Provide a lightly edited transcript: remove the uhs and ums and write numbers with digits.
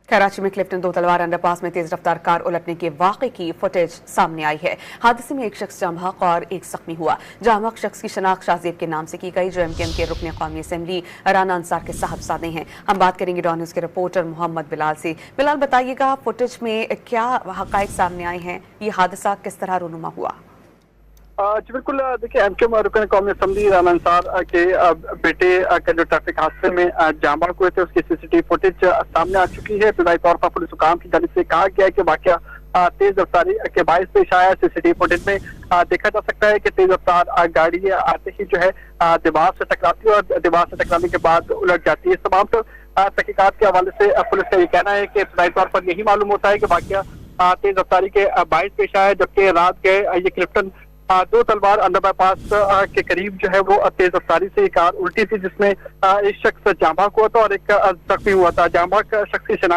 कराची में क्लिफ्टन दो तलवार अंडरपास में तेज रफ्तार कार उलटने के वाक़े की फुटेज सामने आई है। हादसे में एक शख्स जाम बहक और एक जख्मी हुआ। जाम बहक शख्स की शनाख्त शाहजेब के नाम से की गई, जो MKM के रुकन कौमी असेंबली राना अंसार के साहबजादे हैं। हम बात करेंगे डॉन न्यूज़ के रिपोर्टर मोहम्मद बिलाल से। बिलाल, बताइएगा फुटेज में क्या हक़ाइक़ सामने आए हैं, ये हादसा किस तरह रूनुमा हुआ? जी बिल्कुल, देखिए MKM रुकन कौमी असेंबली राना अंसार के बेटे का जो ट्रैफिक हादसे में जाम बहक हुए थे, उसकी CCTV फुटेज सामने आ चुकी है। इब्तदाई तौर पर पुलिस हुकाम की जानिब से कहा गया है कि वाकया तेज रफ्तारी के बायस पेश आया है। CCTV फुटेज में देखा जा सकता है कि तेज रफ्तार गाड़ी आते ही जो है दीवार से टकराती है और दीवार से टकराने के बाद उलट जाती है। इस तमाम तहकीकात के हवाले से पुलिस का ये कहना है कि इब्तदाई तौर पर यही मालूम होता है कि वाकया तेज रफ्तारी के बायस पेश आया है, जबकि रात के ये क्लिफ्टन दो तलवार अंडरपास के करीब जो है वो तेज रफ्तारी से एक कार उल्टी थी, जिसमें एक शख्स जाम बहक हुआ था और एक जख्मी हुआ था। जाम बहक शख्स की शनाख्त